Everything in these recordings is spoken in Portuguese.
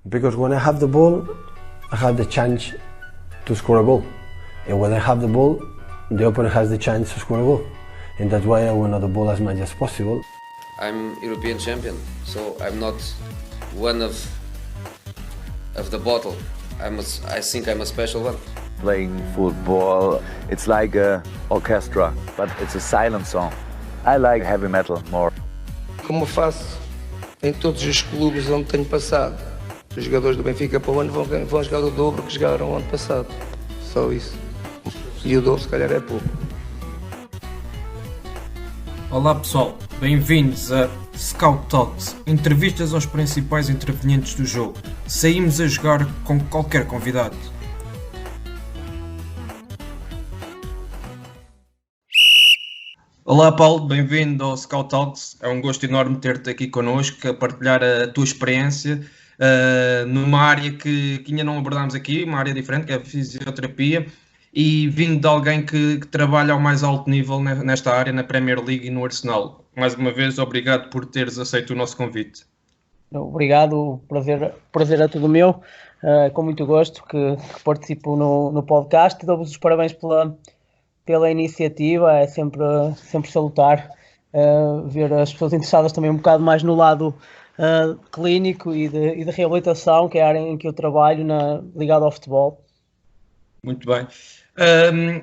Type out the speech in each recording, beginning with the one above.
Because when I have the ball, I have the chance to score a goal. And when I have the ball, the opponent has the chance to score a goal. And that's why I want the ball as much as possible. I'm European champion, so I'm not one of the bottle. I think I'm a special one. Playing football, it's like an orchestra, but it's a silent song. I like heavy metal more. Como faço em todos os clubes onde tenho passado, os jogadores do Benfica para o ano vão jogar o dobro que jogaram o ano passado. Só isso. E o dobro se calhar é pouco. Olá pessoal, bem-vindos a Scout Talks, entrevistas aos principais intervenientes do jogo. Saímos a jogar com qualquer convidado. Olá Paulo, bem-vindo ao Scout Talks. É um gosto enorme ter-te aqui connosco, a partilhar a tua experiência numa área que ainda não abordámos aqui, uma área diferente, que é a fisioterapia, e vindo de alguém que trabalha ao mais alto nível nesta área, na Premier League e no Arsenal. Mais uma vez, obrigado por teres aceito o nosso convite. Obrigado, o prazer é todo meu, com muito gosto que participo no podcast. Dou-vos os parabéns pela iniciativa, é sempre salutar ver as pessoas interessadas também um bocado mais no lado clínico e de reabilitação, que é a área em que eu trabalho, ligado ao futebol. Muito bem.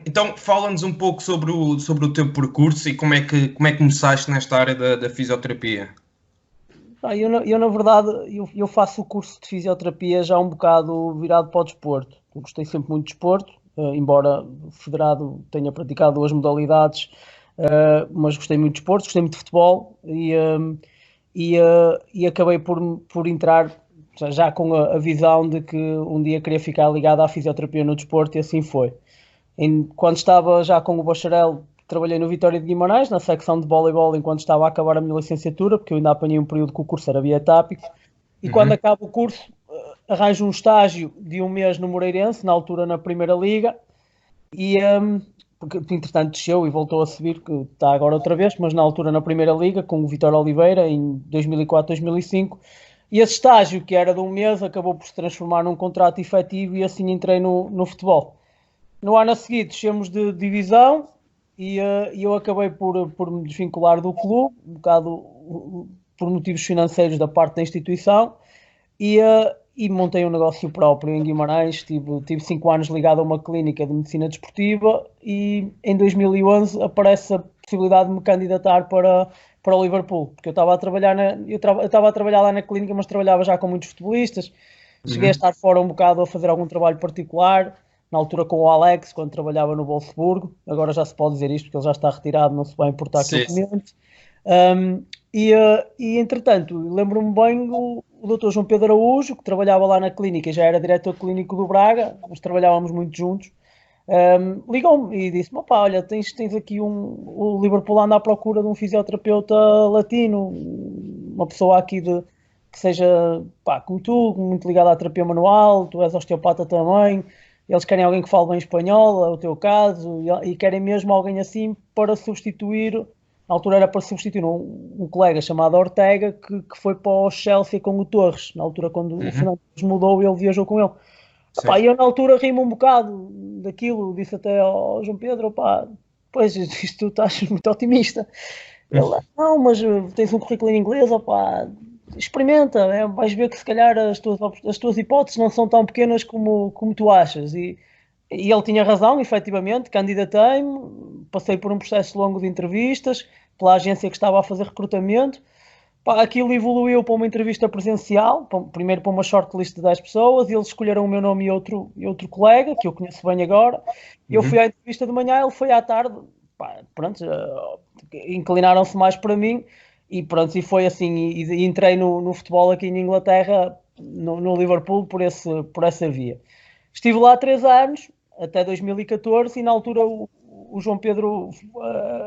Então, fala-nos um pouco sobre o teu percurso e como é que começaste nesta área da fisioterapia. Eu na verdade, eu faço o curso de fisioterapia já um bocado virado para o desporto. Eu gostei sempre muito de desporto, embora federado tenha praticado 2 modalidades, mas gostei muito de desporto, gostei muito de futebol e acabei por entrar já com a visão de que um dia queria ficar ligado à fisioterapia no desporto, e assim foi. Quando estava já com o bacharel, trabalhei no Vitória de Guimarães, na secção de voleibol, enquanto estava a acabar a minha licenciatura, porque eu ainda apanhei um período que o curso era bietápico, e quando acaba o curso, arranjo um estágio de 1 mês no Moreirense, na altura na Primeira Liga, e porque entretanto desceu e voltou a subir, que está agora outra vez, mas na altura na Primeira Liga, com o Vitor Oliveira, em 2004-2005, e esse estágio, que era de 1 mês, acabou por se transformar num contrato efetivo, e assim entrei no futebol. No ano a seguir, descemos de divisão, e eu acabei por me desvincular do clube, um bocado por motivos financeiros da parte da instituição, e montei um negócio próprio em Guimarães. Tive 5 anos ligado a uma clínica de medicina desportiva, e em 2011 aparece a possibilidade de me candidatar para o Liverpool, porque eu estava a trabalhar lá na clínica, mas trabalhava já com muitos futebolistas. Cheguei a estar fora um bocado a fazer algum trabalho particular, na altura com o Alex, quando trabalhava no Wolfsburgo. Agora já se pode dizer isto, porque ele já está retirado, não se vai importar que eu comente. E entretanto, lembro-me bem o Dr. João Pedro Araújo, que trabalhava lá na clínica, já era diretor clínico do Braga, nós trabalhávamos muito juntos. Ligou-me e disse-me: opá, olha, tens aqui o Liverpool anda à procura de um fisioterapeuta latino, uma pessoa aqui que seja, pá, como tu, muito ligada à terapia manual, tu és osteopata também, eles querem alguém que fale bem espanhol, é o teu caso, e querem mesmo alguém assim para substituir. Na altura era para substituir um colega chamado Ortega, que foi para o Chelsea com o Torres. Na altura, quando o Fernando mudou, ele viajou com ele. Epá, eu na altura ri-me um bocado daquilo, disse até ao João Pedro: opá, pois isto tu estás muito otimista. Ele: não, mas tens um currículo em inglês, opá, experimenta, vais ver que se calhar as tuas hipóteses não são tão pequenas como tu achas. E ele tinha razão, efetivamente, candidatei-me, passei por um processo longo de entrevistas, pela agência que estava a fazer recrutamento. Aquilo evoluiu para uma entrevista presencial, primeiro para uma shortlist de 10 pessoas, e eles escolheram o meu nome e outro colega, que eu conheço bem agora. Eu fui à entrevista de manhã, ele foi à tarde. Pronto, inclinaram-se mais para mim, e pronto, e foi assim, e entrei no futebol aqui em Inglaterra, no Liverpool, por essa via. Estive lá 3 anos, até 2014, e na altura o João Pedro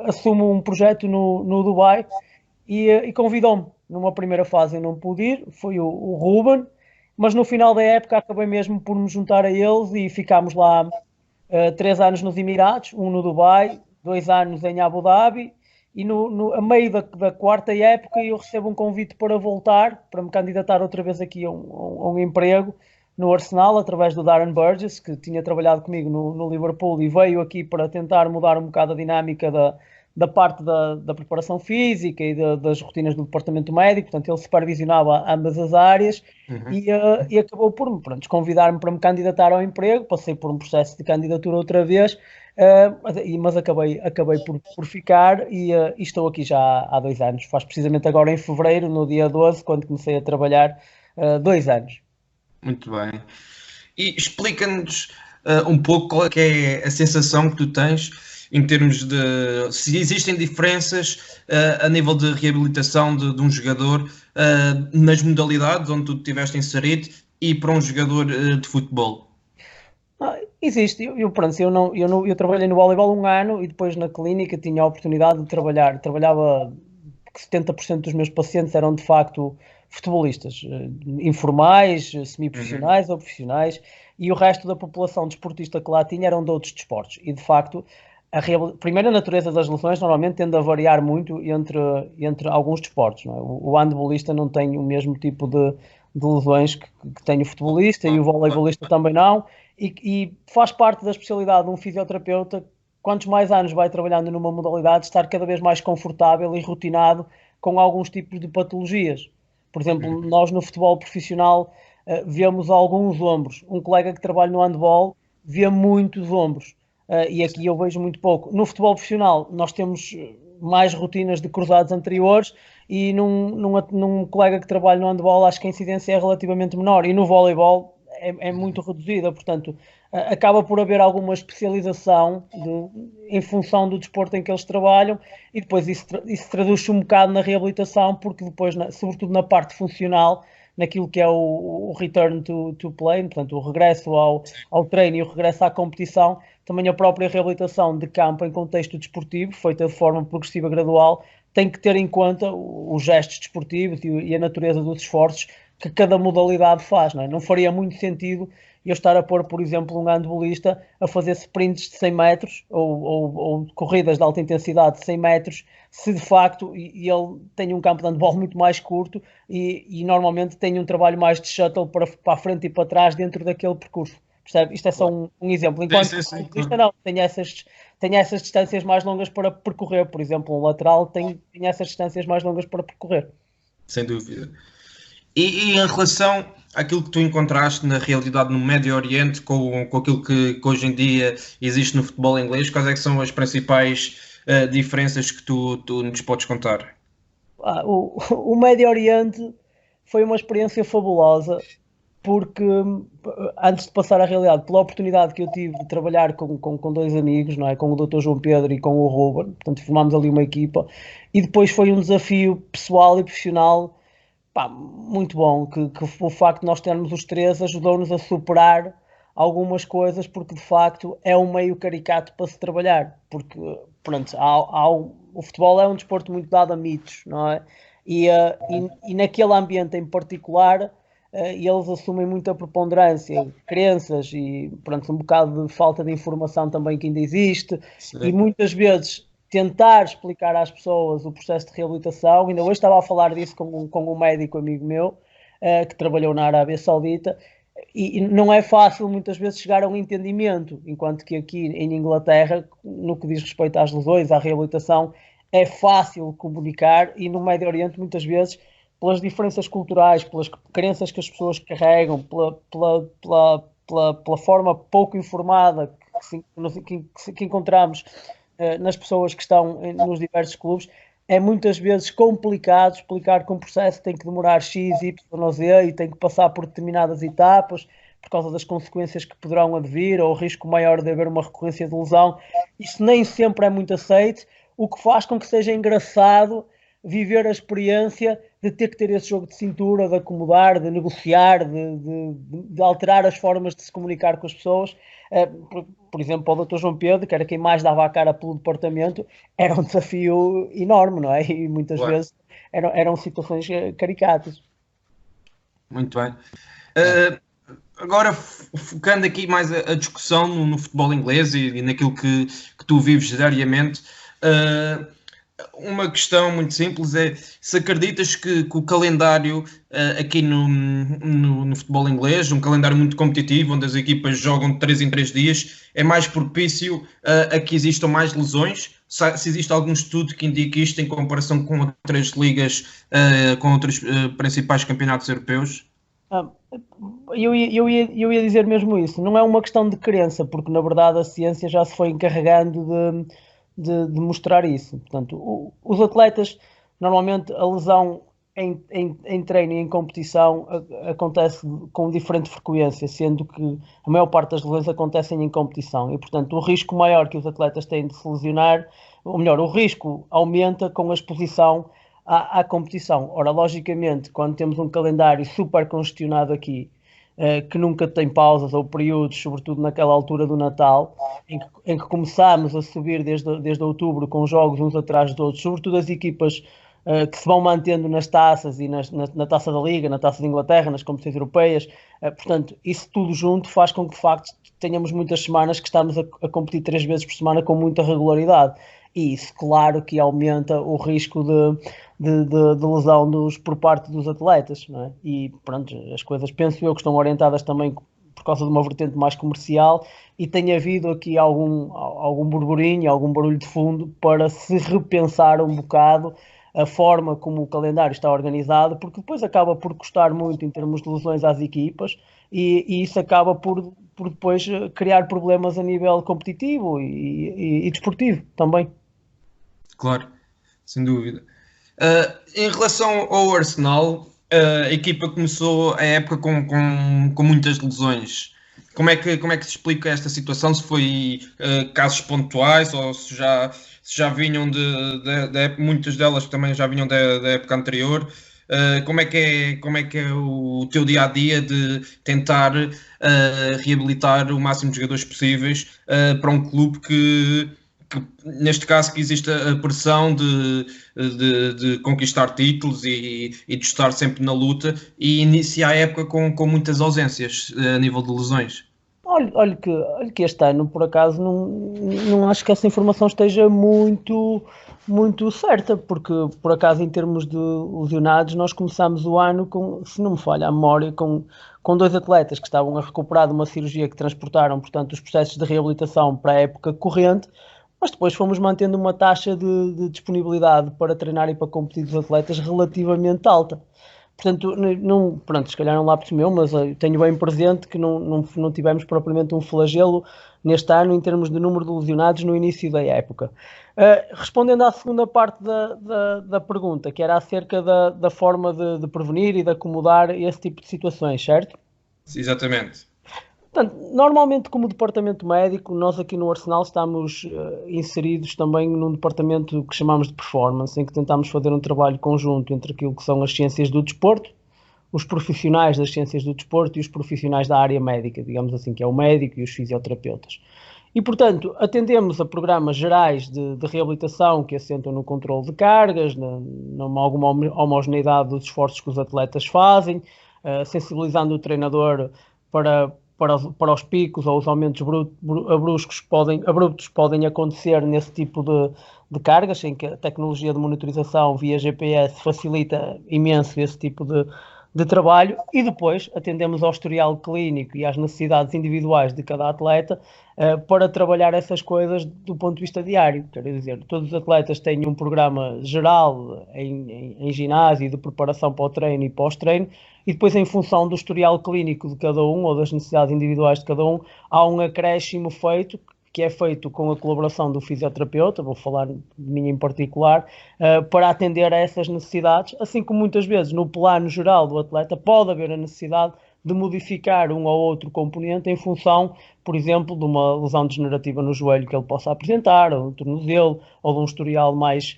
assume um projeto no Dubai, e convidou-me. Numa primeira fase eu não pude ir, foi o Ruben, mas no final da época acabei mesmo por me juntar a eles, e ficámos lá 3 anos nos Emirados, 1 no Dubai, 2 anos em Abu Dhabi, e a meio da quarta época eu recebo um convite para voltar, para me candidatar outra vez aqui a um emprego no Arsenal, através do Darren Burgess, que tinha trabalhado comigo no Liverpool e veio aqui para tentar mudar um bocado a dinâmica da parte da preparação física e das rotinas do departamento médico. Portanto, ele supervisionava ambas as áreas e acabou por convidar-me para me candidatar ao emprego. Passei por um processo de candidatura outra vez, mas acabei por ficar e estou aqui já há 2 anos. Faz precisamente agora em fevereiro, no dia 12, quando comecei a trabalhar, 2 anos. Muito bem. E explica-nos um pouco qual é que é a sensação que tu tens em termos de se existem diferenças a nível de reabilitação de um jogador nas modalidades onde tu estiveste inserido e para um jogador de futebol. Existe. Eu trabalhei no voleibol 1 ano e depois na clínica tinha a oportunidade de trabalhar. Trabalhava, 70% dos meus pacientes eram de facto futebolistas, informais, semiprofissionais ou profissionais, e o resto da população desportista que lá tinha eram de outros desportos. E de facto, primeiro a natureza das lesões normalmente tende a variar muito entre alguns desportos. Não é? O handbolista não tem o mesmo tipo de lesões que tem o futebolista e o voleibolista também não. E faz parte da especialidade de um fisioterapeuta, quantos mais anos vai trabalhando numa modalidade, estar cada vez mais confortável e rotinado com alguns tipos de patologias. Por exemplo, nós no futebol profissional vemos alguns ombros. Um colega que trabalha no handball vê muitos ombros. E aqui eu vejo muito pouco. No futebol profissional nós temos mais rotinas de cruzados anteriores e num colega que trabalha no handball acho que a incidência é relativamente menor. E no voleibol é muito reduzida, portanto acaba por haver alguma especialização em função do desporto em que eles trabalham e depois isso traduz-se um bocado na reabilitação, porque depois, sobretudo na parte funcional, naquilo que é o return to play, portanto o regresso ao treino e o regresso à competição, também a própria reabilitação de campo em contexto desportivo, feita de forma progressiva gradual, tem que ter em conta os gestos desportivos e a natureza dos esforços que cada modalidade faz. Não faria muito sentido eu estar a pôr, por exemplo, um handbolista a fazer sprints de 100 metros ou corridas de alta intensidade de 100 metros, se de facto ele tem um campo de handball muito mais curto e normalmente tem um trabalho mais de shuttle para a frente e para trás dentro daquele percurso. Percebe? Isto é só um exemplo. Enquanto o handbolista não, tem essas distâncias mais longas para percorrer. Por exemplo, um lateral tem essas distâncias mais longas para percorrer. Sem dúvida. E em relação àquilo que tu encontraste na realidade no Médio Oriente com aquilo que hoje em dia existe no futebol inglês, quais é que são as principais diferenças que tu nos podes contar? O Médio Oriente foi uma experiência fabulosa, porque antes de passar à realidade, pela oportunidade que eu tive de trabalhar com 2 amigos, não é? Com o Dr. João Pedro e com o Ruben, portanto formámos ali uma equipa, e depois foi um desafio pessoal e profissional muito bom, que o facto de nós termos os 3 ajudou-nos a superar algumas coisas, porque de facto é um meio caricato para se trabalhar, porque pronto, o futebol é um desporto muito dado a mitos, não é? E naquele ambiente em particular eles assumem muita preponderância, crenças e pronto, um bocado de falta de informação também que ainda existe. Sim. E muitas vezes tentar explicar às pessoas o processo de reabilitação. Ainda hoje estava a falar disso com um médico amigo meu que trabalhou na Arábia Saudita, e não é fácil muitas vezes chegar a um entendimento, enquanto que aqui em Inglaterra, no que diz respeito às lesões, à reabilitação, é fácil comunicar, e no Médio Oriente muitas vezes, pelas diferenças culturais, pelas crenças que as pessoas carregam, pela forma pouco informada que encontramos nas pessoas que estão nos diversos clubes, é muitas vezes complicado explicar que um processo tem que demorar X, Y ou Z e tem que passar por determinadas etapas por causa das consequências que poderão advir ou o risco maior de haver uma recorrência de lesão. Isso nem sempre é muito aceito, o que faz com que seja engraçado viver a experiência de ter que ter esse jogo de cintura, de acomodar, de negociar, de alterar as formas de se comunicar com as pessoas. Por exemplo, o Dr. João Pedro, que era quem mais dava a cara pelo departamento, era um desafio enorme, não é? E muitas vezes eram situações caricatas. Muito bem. Agora, focando aqui mais a discussão no futebol inglês e naquilo que tu vives diariamente, uma questão muito simples é se acreditas que o calendário aqui no futebol inglês, um calendário muito competitivo, onde as equipas jogam de 3 em 3 dias, é mais propício a que existam mais lesões? Se existe algum estudo que indique isto em comparação com outras ligas, com outros principais campeonatos europeus? Ah, eu ia dizer mesmo isso. Não é uma questão de crença, porque na verdade a ciência já se foi encarregando de mostrar isso. Portanto, os atletas, normalmente a lesão em treino e em competição acontece com diferente frequência, sendo que a maior parte das lesões acontecem em competição. E, portanto, o risco maior que os atletas têm de se lesionar, ou melhor, o risco aumenta com a exposição à competição. Ora, logicamente, quando temos um calendário super congestionado aqui, que nunca tem pausas ou períodos, sobretudo naquela altura do Natal, em que começamos a subir desde outubro com jogos uns atrás dos outros, sobretudo as equipas que se vão mantendo nas taças e na Taça da Liga, na Taça de Inglaterra, nas competições europeias. Portanto, isso tudo junto faz com que, de facto, tenhamos muitas semanas que estamos a competir 3 vezes por semana com muita regularidade. E isso, claro, que aumenta o risco de lesão por parte dos atletas, não é? E pronto, as coisas, penso eu, que estão orientadas também por causa de uma vertente mais comercial, e tem havido aqui algum burburinho, algum barulho de fundo para se repensar um bocado a forma como o calendário está organizado, porque depois acaba por custar muito em termos de lesões às equipas, e isso acaba por depois criar problemas a nível competitivo e desportivo também. Claro, sem dúvida. Em relação ao Arsenal, a equipa começou a época com muitas lesões. Como é que se explica esta situação? Se foi casos pontuais ou se já vinham muitas delas também já vinham da época anterior? Como é que é o teu dia a dia de tentar reabilitar o máximo de jogadores possíveis para um clube que neste caso que existe a pressão de conquistar títulos e de estar sempre na luta, e inicia a época com muitas ausências a nível de lesões? Olha que este ano, por acaso, não acho que essa informação esteja muito certa, porque, por acaso, em termos de lesionados, nós começámos o ano com, se não me falha a memória, com 2 atletas que estavam a recuperar de uma cirurgia que transportaram, portanto, os processos de reabilitação para a época corrente, mas depois fomos mantendo uma taxa de disponibilidade para treinar e para competir dos atletas relativamente alta. Portanto, pronto, se calhar não lápis meu, mas tenho bem presente que não tivemos propriamente um flagelo neste ano em termos de número de lesionados no início da época. Respondendo à segunda parte da pergunta, que era acerca da forma de prevenir e de acomodar esse tipo de situações, certo? Exatamente. Portanto, normalmente, como departamento médico, nós aqui no Arsenal estamos inseridos também num departamento que chamamos de performance, em que tentamos fazer um trabalho conjunto entre aquilo que são as ciências do desporto, os profissionais das ciências do desporto e os profissionais da área médica, digamos assim, que é o médico e os fisioterapeutas. E, portanto, atendemos a programas gerais de reabilitação que assentam no controle de cargas, numa alguma homogeneidade dos esforços que os atletas fazem, sensibilizando o treinador para os picos ou os aumentos abruptos podem acontecer nesse tipo de cargas, em que a tecnologia de monitorização via GPS facilita imenso esse tipo de trabalho, e depois atendemos ao historial clínico e às necessidades individuais de cada atleta para trabalhar essas coisas do ponto de vista diário. Quer dizer, todos os atletas têm um programa geral em ginásio de preparação para o treino e pós-treino, e depois, em função do historial clínico de cada um ou das necessidades individuais de cada um, há um acréscimo feito, que é feito com a colaboração do fisioterapeuta, vou falar de mim em particular, para atender a essas necessidades, assim como muitas vezes no plano geral do atleta pode haver a necessidade de modificar um ou outro componente em função, por exemplo, de uma lesão degenerativa no joelho que ele possa apresentar, ou no tornozelo, ou de um historial mais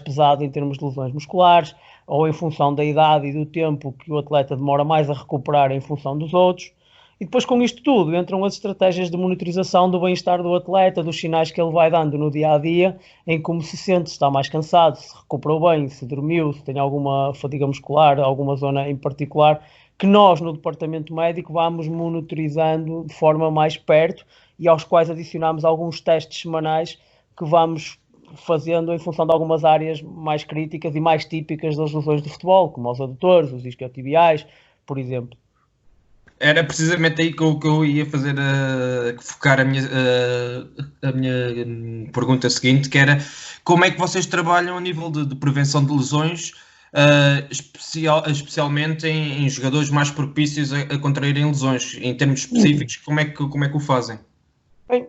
pesado em termos de lesões musculares, ou em função da idade e do tempo que o atleta demora mais a recuperar em função dos outros. E depois, com isto tudo, entram as estratégias de monitorização do bem-estar do atleta, dos sinais que ele vai dando no dia-a-dia, em como se sente, se está mais cansado, se recuperou bem, se dormiu, se tem alguma fadiga muscular, alguma zona em particular, que nós, no departamento médico, vamos monitorizando de forma mais perto e aos quais adicionamos alguns testes semanais que vamos fazendo em função de algumas áreas mais críticas e mais típicas das lesões de futebol, como os adutores, os isquiotibiais, por exemplo. Era precisamente aí que eu ia fazer, focar a minha pergunta seguinte, que era como é que vocês trabalham a nível de prevenção de lesões, especialmente em jogadores mais propícios a contraírem lesões, em termos específicos, como é que o fazem? Bem,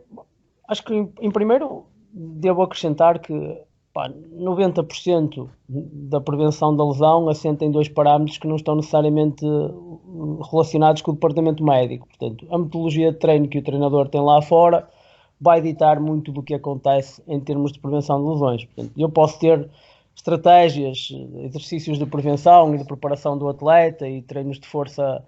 acho que em primeiro devo acrescentar que 90% da prevenção da lesão assenta em 2 parâmetros que não estão necessariamente relacionados com o departamento médico. Portanto, a metodologia de treino que o treinador tem lá fora vai ditar muito do que acontece em termos de prevenção de lesões. Portanto, eu posso ter estratégias, exercícios de prevenção e de preparação do atleta e treinos de força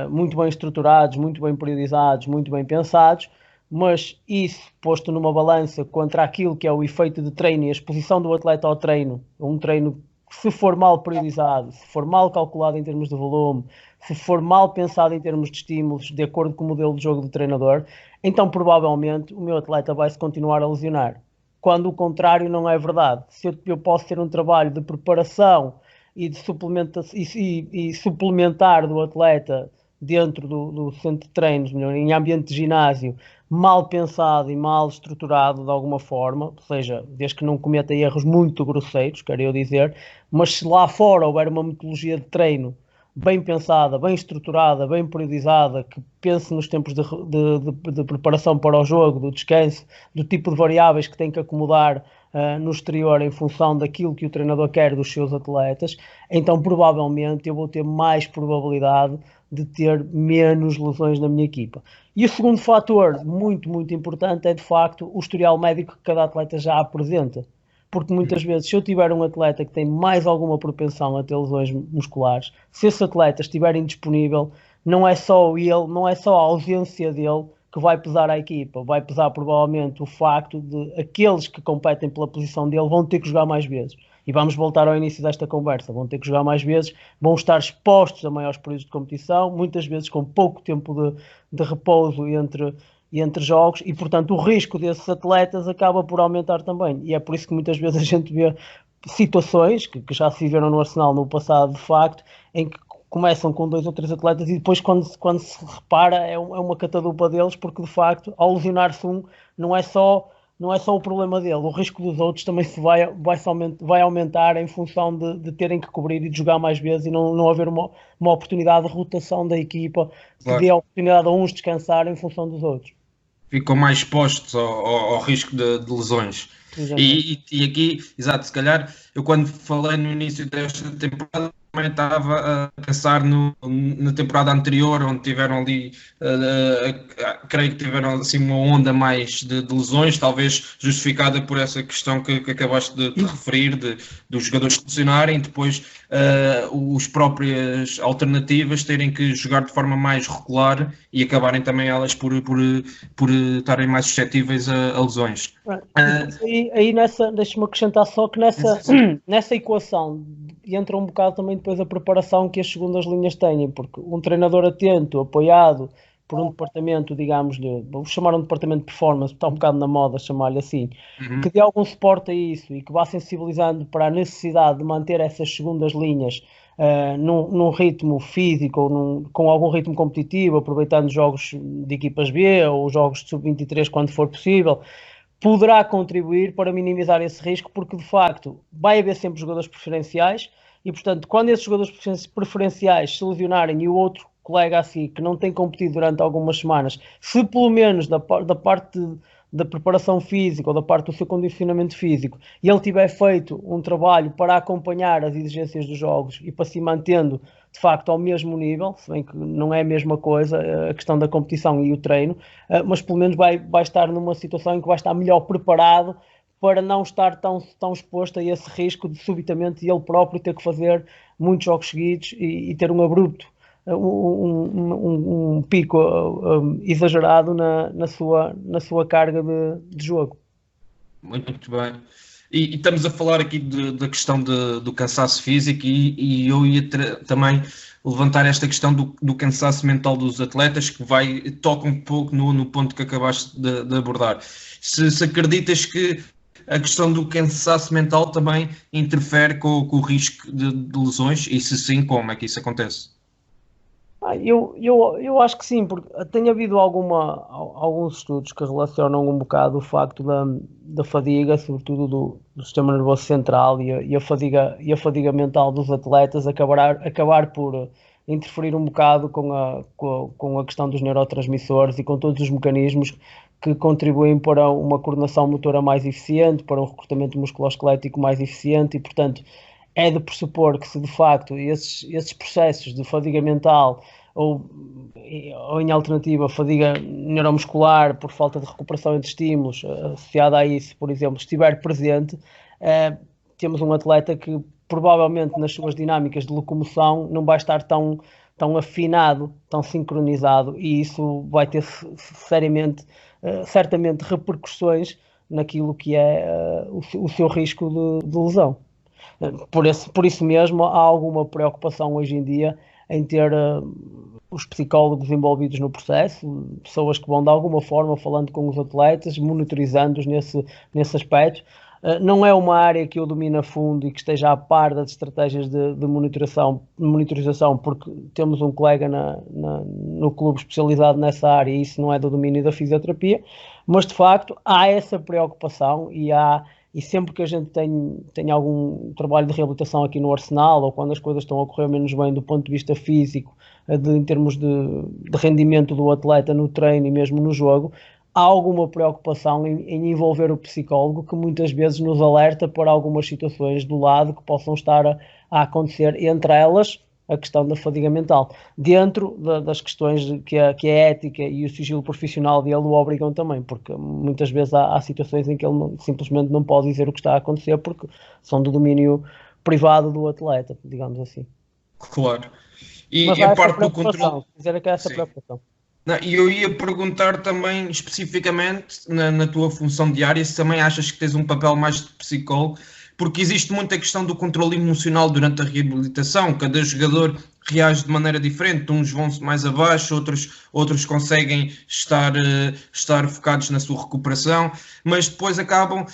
muito bem estruturados, muito bem periodizados, muito bem pensados, mas isso posto numa balança contra aquilo que é o efeito de treino e a exposição do atleta ao treino, um treino que se for mal periodizado, se for mal calculado em termos de volume, se for mal pensado em termos de estímulos, de acordo com o modelo de jogo do treinador, então provavelmente o meu atleta vai se continuar a lesionar. Quando o contrário não é verdade. Se eu posso ter um trabalho de preparação e de suplementar do atleta dentro do centro de treinos, em ambiente de ginásio, mal pensado e mal estruturado de alguma forma, ou seja, desde que não cometa erros muito grosseiros, quero eu dizer, mas se lá fora houver uma metodologia de treino bem pensada, bem estruturada, bem periodizada, que pense nos tempos de preparação para o jogo, do descanso, do tipo de variáveis que tem que acomodar no exterior em função daquilo que o treinador quer dos seus atletas, então provavelmente eu vou ter mais probabilidade de ter menos lesões na minha equipa. E o segundo fator muito, muito importante é de facto o historial médico que cada atleta já apresenta. Porque muitas vezes, se eu tiver um atleta que tem mais alguma propensão a ter lesões musculares, se esse atleta estiver indisponível, não é só ele, não é só a ausência dele que vai pesar à equipa, vai pesar provavelmente o facto de aqueles que competem pela posição dele vão ter que jogar mais vezes. E vamos voltar ao início desta conversa, vão ter que jogar mais vezes, vão estar expostos a maiores períodos de competição, muitas vezes com pouco tempo de repouso entre jogos e, portanto, o risco desses atletas acaba por aumentar também. E é por isso que muitas vezes a gente vê situações que já se viram no Arsenal no passado, de facto, em que começam com 2 ou 3 atletas e depois, quando se repara, é uma catadupa deles, porque, de facto, ao lesionar-se um, não é só o problema dele, o risco dos outros também vai aumentar em função de terem que cobrir e de jogar mais vezes e não haver uma oportunidade de rotação da equipa, que dê a oportunidade a uns descansar em função dos outros. Ficam mais expostos ao risco de lesões. E aqui, exato, se calhar, eu quando falei no início desta temporada, também estava a pensar na temporada anterior, onde tiveram ali, creio que tiveram assim uma onda mais de lesões, talvez justificada por essa questão que acabaste de referir, dos jogadores lesionarem, depois os próprias alternativas terem que jogar de forma mais regular e acabarem também elas por estarem mais suscetíveis a lesões. Aí deixa-me acrescentar só que nessa equação entra um bocado também depois a preparação que as segundas linhas têm, porque um treinador atento, apoiado por um departamento, digamos, vou chamar um departamento de performance, está um bocado na moda chamar-lhe assim, que dê algum suporte a isso e que vá sensibilizando para a necessidade de manter essas segundas linhas num ritmo físico, com algum ritmo competitivo, aproveitando jogos de equipas B ou jogos de sub-23 quando for possível, poderá contribuir para minimizar esse risco, porque de facto vai haver sempre jogadores preferenciais e, portanto, quando esses jogadores preferenciais se lesionarem e o outro colega assim, que não tem competido durante algumas semanas, se pelo menos da parte da preparação física ou da parte do seu condicionamento físico e ele tiver feito um trabalho para acompanhar as exigências dos jogos e para se mantendo de facto ao mesmo nível, se bem que não é a mesma coisa a questão da competição e o treino, mas pelo menos vai estar numa situação em que vai estar melhor preparado para não estar tão exposto a esse risco de subitamente ele próprio ter que fazer muitos jogos seguidos e ter um abrupto, um pico exagerado na sua carga de jogo. Muito bem. E estamos a falar aqui da questão do cansaço físico e eu ia também levantar esta questão do cansaço mental dos atletas, que toca um pouco no ponto que acabaste de abordar. Se acreditas que a questão do cansaço mental também interfere com o risco de lesões, e se sim, como é que isso acontece? Eu acho que sim, porque tem havido alguns estudos que relacionam um bocado o facto da fadiga, sobretudo do sistema nervoso central e a fadiga mental dos atletas acabar por interferir um bocado com a questão dos neurotransmissores e com todos os mecanismos que contribuem para uma coordenação motora mais eficiente, para um recrutamento musculoesquelético mais eficiente e, portanto, é de pressupor que se de facto esses processos de fadiga mental ou em alternativa fadiga neuromuscular por falta de recuperação entre estímulos associada a isso, por exemplo, estiver presente, temos um atleta que provavelmente nas suas dinâmicas de locomoção não vai estar tão afinado, tão sincronizado, e isso vai ter certamente repercussões naquilo que é o seu risco de lesão. Por isso mesmo, há alguma preocupação hoje em dia em ter os psicólogos envolvidos no processo, pessoas que vão de alguma forma falando com os atletas, monitorizando-os nesse aspecto. Não é uma área que eu domino a fundo e que esteja a par das estratégias de monitorização, porque temos um colega no clube especializado nessa área e isso não é do domínio da fisioterapia, mas de facto há essa preocupação e sempre que a gente tem algum trabalho de reabilitação aqui no Arsenal, ou quando as coisas estão a correr menos bem do ponto de vista físico, em termos de rendimento do atleta no treino e mesmo no jogo, há alguma preocupação em envolver o psicólogo, que muitas vezes nos alerta para algumas situações do lado que possam estar a acontecer, entre elas a questão da fadiga mental, dentro das questões que a ética e o sigilo profissional dele o obrigam também, porque muitas vezes há situações em que ele simplesmente não pode dizer o que está a acontecer porque são do domínio privado do atleta, digamos assim. Claro. E mas a parte do controle... dizer que há essa preocupação. E eu ia perguntar também, especificamente, na tua função diária, se também achas que tens um papel mais de psicólogo, porque existe muita questão do controle emocional durante a reabilitação. Cada jogador reage de maneira diferente, uns vão-se mais abaixo, outros conseguem estar focados na sua recuperação, mas depois acabam,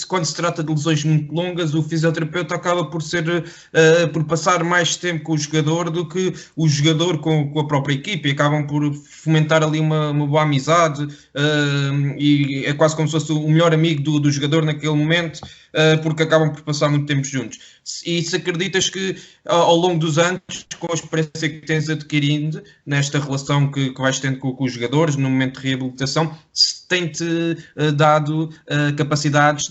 quando se trata de lesões muito longas, o fisioterapeuta acaba por passar mais tempo com o jogador do que o jogador com a própria equipe, e acabam por fomentar ali uma boa amizade, e é quase como se fosse o melhor amigo do jogador naquele momento, porque acabam por passar muito tempo juntos. E se acreditas que ao longo dos anos, com a experiência que tens adquirindo nesta relação que vais tendo com os jogadores no momento de reabilitação, se tem-te dado capacidades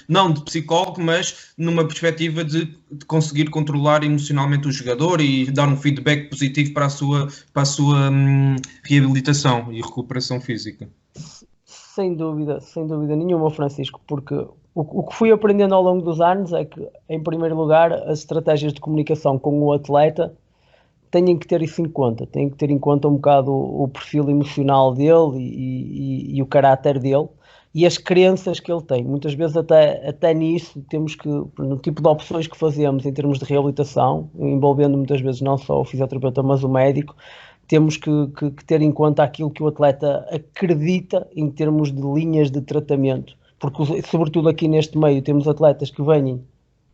não de psicólogo, mas numa perspectiva de conseguir controlar emocionalmente o jogador e dar um feedback positivo para a sua reabilitação e recuperação física? Sem dúvida nenhuma, Francisco, porque o que fui aprendendo ao longo dos anos é que, em primeiro lugar, as estratégias de comunicação com o atleta têm que ter isso em conta. Têm que ter em conta um bocado o perfil emocional dele e o caráter dele e as crenças que ele tem. Muitas vezes até nisso temos que, no tipo de opções que fazemos em termos de reabilitação, envolvendo muitas vezes não só o fisioterapeuta, mas o médico, temos que ter em conta aquilo que o atleta acredita em termos de linhas de tratamento. Porque, sobretudo aqui neste meio, temos atletas que vêm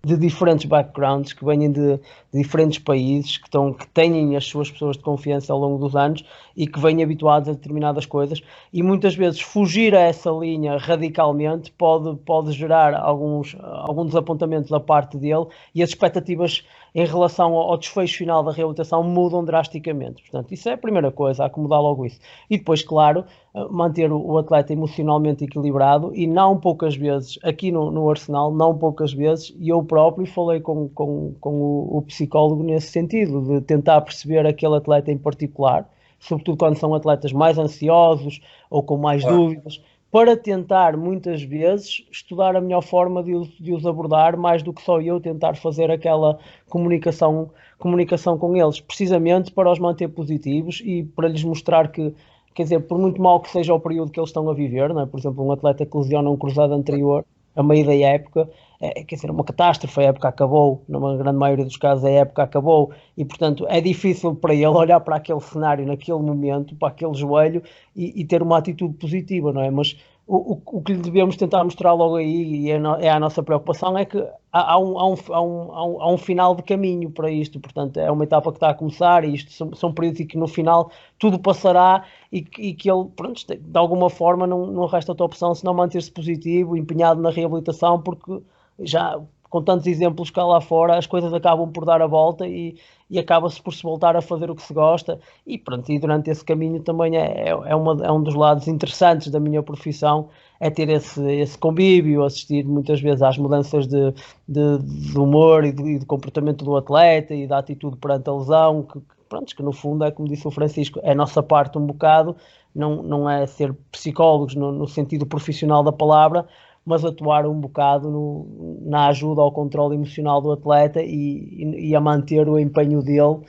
de diferentes backgrounds, que vêm de diferentes países, que têm as suas pessoas de confiança ao longo dos anos e que vêm habituados a determinadas coisas, e muitas vezes fugir a essa linha radicalmente pode gerar alguns desapontamentos da parte dele, e as expectativas em relação ao desfecho final da reabilitação mudam drasticamente. Portanto, isso é a primeira coisa, acomodar logo isso. E depois, claro, manter o atleta emocionalmente equilibrado, e não poucas vezes, aqui no Arsenal, não poucas vezes, e eu próprio falei com o psicólogo nesse sentido, de tentar perceber aquele atleta em particular, sobretudo quando são atletas mais ansiosos ou com mais dúvidas, para tentar, muitas vezes, estudar a melhor forma de os abordar, mais do que só eu tentar fazer aquela comunicação com eles, precisamente para os manter positivos e para lhes mostrar que, quer dizer, por muito mal que seja o período que eles estão a viver, não é? Por exemplo, um atleta que lesiona um cruzado anterior, a meio da época, quer dizer, uma catástrofe, a época acabou, numa grande maioria dos casos a época acabou, e portanto é difícil para ele olhar para aquele cenário naquele momento, para aquele joelho, e ter uma atitude positiva, não é? Mas o que lhe devemos tentar mostrar logo aí, e é a nossa preocupação, é que há um final de caminho para isto. Portanto, é uma etapa que está a começar, e isto são períodos em que no final tudo passará, e que ele, pronto, de alguma forma não resta outra opção senão manter-se positivo, empenhado na reabilitação, porque já com tantos exemplos cá lá fora as coisas acabam por dar a volta, e acaba-se por se voltar a fazer o que se gosta. E pronto, e durante esse caminho também é um dos lados interessantes da minha profissão, é ter esse convívio, assistir muitas vezes às mudanças de humor e de comportamento do atleta e da atitude perante a lesão, que no fundo é, como disse o Francisco, é a nossa parte um bocado, não é ser psicólogos no sentido profissional da palavra, mas atuar um bocado na ajuda ao controle emocional do atleta, e a manter o empenho dele,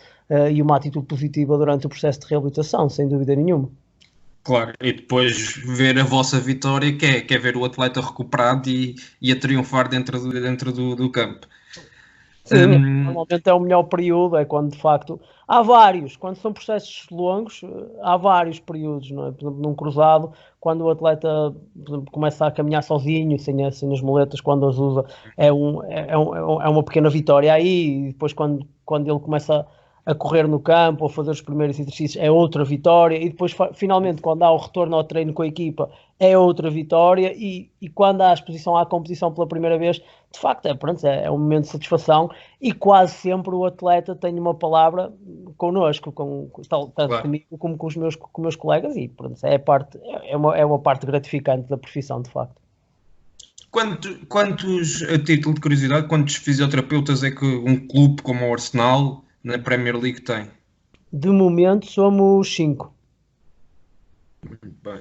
e uma atitude positiva durante o processo de reabilitação, sem dúvida nenhuma. Claro, e depois ver a vossa vitória, que é ver o atleta recuperado e a triunfar dentro do campo. Sim, normalmente é o melhor período, é quando de facto há vários, quando são processos longos, há vários períodos, não é? Por exemplo, num cruzado, quando o atleta, por exemplo, começa a caminhar sozinho, sem as muletas, quando as usa, é uma pequena vitória aí. E depois quando ele começa a correr no campo, a fazer os primeiros exercícios, é outra vitória, e depois finalmente quando há o retorno ao treino com a equipa, é outra vitória, e quando há a exposição à competição pela primeira vez, de facto é um momento de satisfação, e quase sempre o atleta tem uma palavra connosco, tanto Claro. comigo como com os meus colegas, e pronto, é uma parte gratificante da profissão, de facto. Quantos, a título de curiosidade, quantos fisioterapeutas é que um clube como o Arsenal na Premier League tem? De momento somos 5. Bem.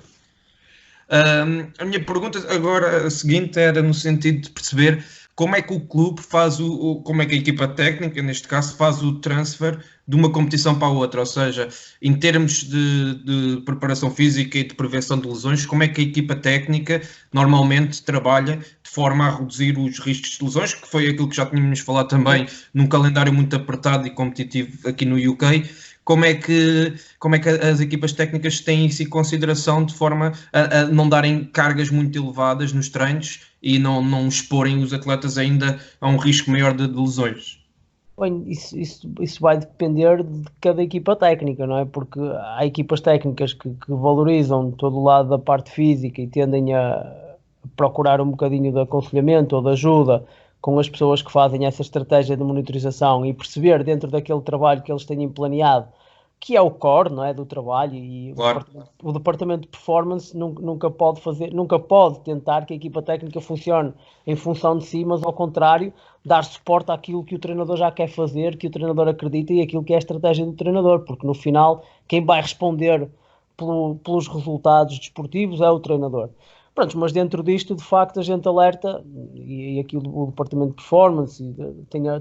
A minha pergunta agora a seguinte era no sentido de perceber como é que o clube faz como é que a equipa técnica, neste caso, faz o transfer de uma competição para a outra, ou seja, em termos de preparação física e de prevenção de lesões, como é que a equipa técnica normalmente trabalha de forma a reduzir os riscos de lesões, que foi aquilo que já tínhamos falado também num calendário muito apertado e competitivo aqui no UK. Como é que as equipas técnicas têm isso em consideração de forma a não darem cargas muito elevadas nos treinos e não exporem os atletas ainda a um risco maior de lesões? Bem, isso vai depender de cada equipa técnica, não é? Porque há equipas técnicas que valorizam todo o lado da parte física e tendem a procurar um bocadinho de aconselhamento ou de ajuda com as pessoas que fazem essa estratégia de monitorização, e perceber dentro daquele trabalho que eles têm planeado, que é o core, não é, do trabalho, e Claro. o departamento de performance nunca pode tentar que a equipa técnica funcione em função de si, mas ao contrário, dar suporte àquilo que o treinador já quer fazer, que o treinador acredita, e aquilo que é a estratégia do treinador, porque no final quem vai responder pelos resultados desportivos é o treinador. Pronto, mas dentro disto, de facto, a gente alerta, e aqui o departamento de performance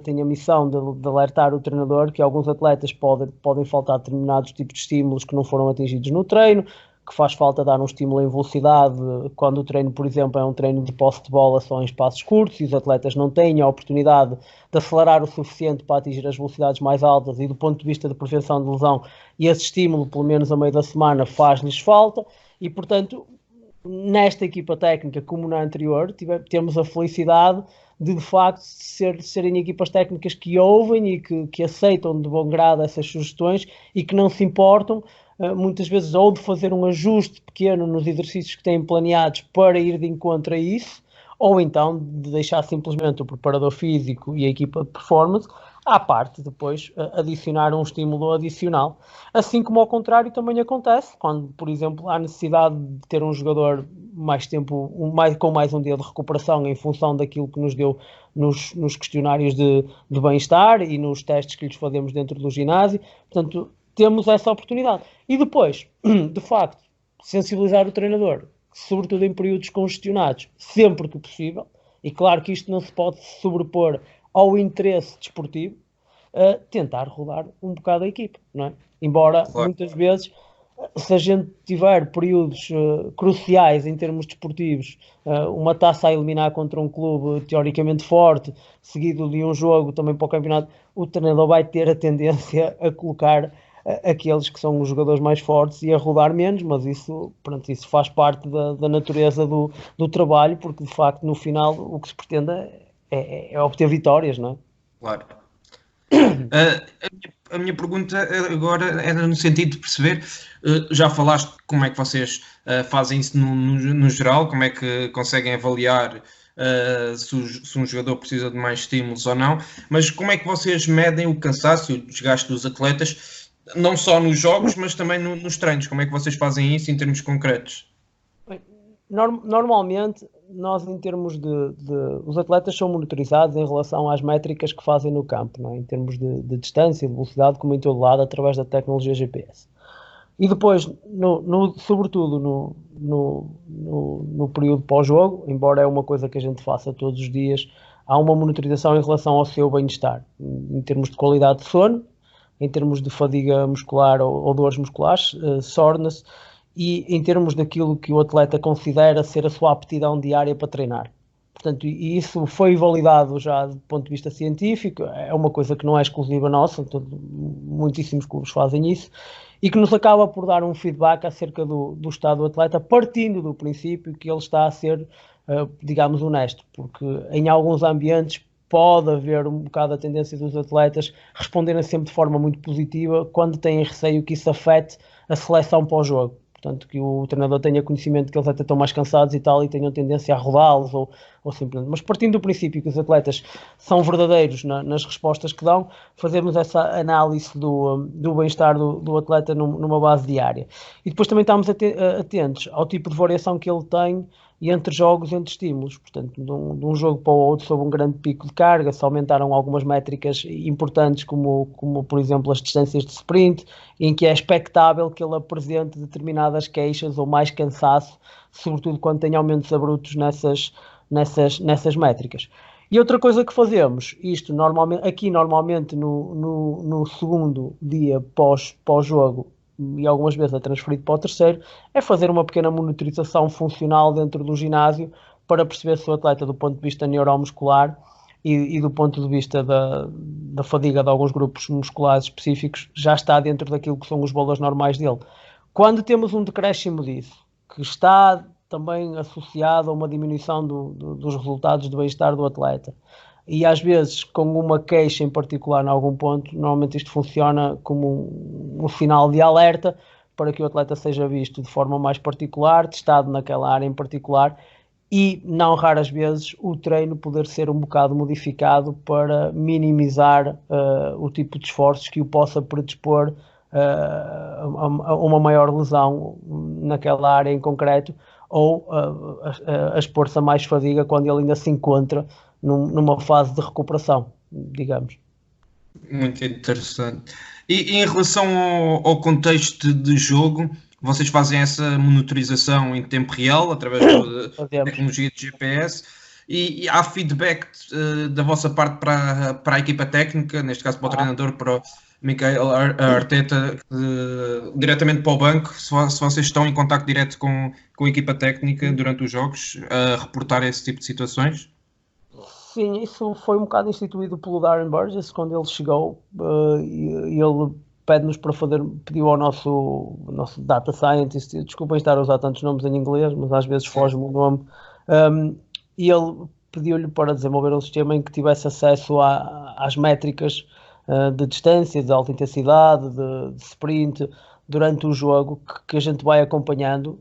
tem a missão de alertar o treinador que alguns atletas podem faltar determinados tipos de estímulos que não foram atingidos no treino, que faz falta dar um estímulo em velocidade quando o treino, por exemplo, é um treino de posse de bola só em espaços curtos, e os atletas não têm a oportunidade de acelerar o suficiente para atingir as velocidades mais altas, e do ponto de vista de prevenção de lesão, e esse estímulo, pelo menos a meio da semana, faz-lhes falta. E, portanto, nesta equipa técnica, como na anterior, temos a felicidade de facto serem equipas técnicas que ouvem e que aceitam de bom grado essas sugestões, e que não se importam muitas vezes ou de fazer um ajuste pequeno nos exercícios que têm planeados para ir de encontro a isso, ou então de deixar simplesmente o preparador físico e a equipa de performance à parte, depois adicionar um estímulo adicional. Assim como ao contrário também acontece, quando, por exemplo, há necessidade de ter um jogador mais tempo, com mais um dia de recuperação em função daquilo que nos deu nos questionários de bem-estar e nos testes que lhes fazemos dentro do ginásio. Portanto, temos essa oportunidade. E depois, de facto, sensibilizar o treinador, sobretudo em períodos congestionados, sempre que possível, e claro que isto não se pode sobrepor ao interesse desportivo, tentar rodar um bocado a equipa, não é? Embora muitas vezes, se a gente tiver períodos cruciais em termos desportivos, uma taça a eliminar contra um clube teoricamente forte, seguido de um jogo também para o campeonato, o treinador vai ter a tendência a colocar aqueles que são os jogadores mais fortes e a rodar menos, mas isso, pronto, isso faz parte da natureza do trabalho, porque de facto no final o que se pretende é obter vitórias, não é? Claro. A minha pergunta agora era no sentido de perceber, já falaste como é que vocês fazem isso no geral, como é que conseguem avaliar se um jogador precisa de mais estímulos ou não, mas como é que vocês medem o cansaço e o desgaste dos atletas, não só nos jogos, mas também nos treinos? Como é que vocês fazem isso em termos concretos? Normalmente, nós em termos os atletas são monitorizados em relação às métricas que fazem no campo, não é? Em termos de distância, de velocidade, como em todo lado, através da tecnologia GPS. E depois, sobretudo no período pós-jogo, embora é uma coisa que a gente faça todos os dias, há uma monitorização em relação ao seu bem-estar, em termos de qualidade de sono, em termos de fadiga muscular ou dores musculares, soreness, e em termos daquilo que o atleta considera ser a sua aptidão diária para treinar. Portanto, e isso foi validado já do ponto de vista científico, é uma coisa que não é exclusiva nossa, muitíssimos clubes fazem isso, e que nos acaba por dar um feedback acerca do estado do atleta, partindo do princípio que ele está a ser, digamos, honesto, porque em alguns ambientes pode haver um bocado a tendência dos atletas responderem sempre de forma muito positiva quando têm receio que isso afete a seleção pós-jogo. Portanto, que o treinador tenha conhecimento que eles até estão mais cansados e tal, e tenham tendência a rodá-los ou simplesmente. Mas partindo do princípio que os atletas são verdadeiros nas respostas que dão, fazemos essa análise do bem-estar do atleta numa base diária. E depois também estamos atentos ao tipo de variação que ele tem e entre jogos, entre estímulos. Portanto, de um jogo para o outro, sob um grande pico de carga, se aumentaram algumas métricas importantes, como por exemplo as distâncias de sprint, em que é expectável que ele apresente determinadas queixas ou mais cansaço, sobretudo quando tem aumentos abruptos nessas métricas. E outra coisa que fazemos, isto normalmente no segundo dia pós-jogo, e algumas vezes é transferido para o terceiro, é fazer uma pequena monitorização funcional dentro do ginásio para perceber se o atleta, do ponto de vista neuromuscular e do ponto de vista da fadiga de alguns grupos musculares específicos, já está dentro daquilo que são os valores normais dele. Quando temos um decréscimo disso, que está também associado a uma diminuição dos resultados de bem-estar do atleta, e às vezes com uma queixa em particular em algum ponto, normalmente isto funciona como um sinal de alerta para que o atleta seja visto de forma mais particular, testado naquela área em particular, e não raras vezes o treino poder ser um bocado modificado para minimizar o tipo de esforços que o possa predispor a uma maior lesão naquela área em concreto, ou a expor-se a mais fadiga quando ele ainda se encontra numa fase de recuperação, digamos. Muito interessante. E em relação ao contexto de jogo, vocês fazem essa monitorização em tempo real, através da tecnologia de GPS, e há feedback da vossa parte para a equipa técnica, neste caso para o treinador, para o Mikel Arteta, diretamente para o banco, se vocês estão em contacto direto com a equipa técnica durante os jogos, a reportar esse tipo de situações? Sim, isso foi um bocado instituído pelo Darren Burgess quando ele chegou, e ele pede-nos para pediu ao nosso data scientist, desculpem estar a usar tantos nomes em inglês, mas às vezes foge-me o nome, e ele pediu-lhe para desenvolver um sistema em que tivesse acesso às métricas de distância, de alta intensidade, de sprint, durante o jogo, que a gente vai acompanhando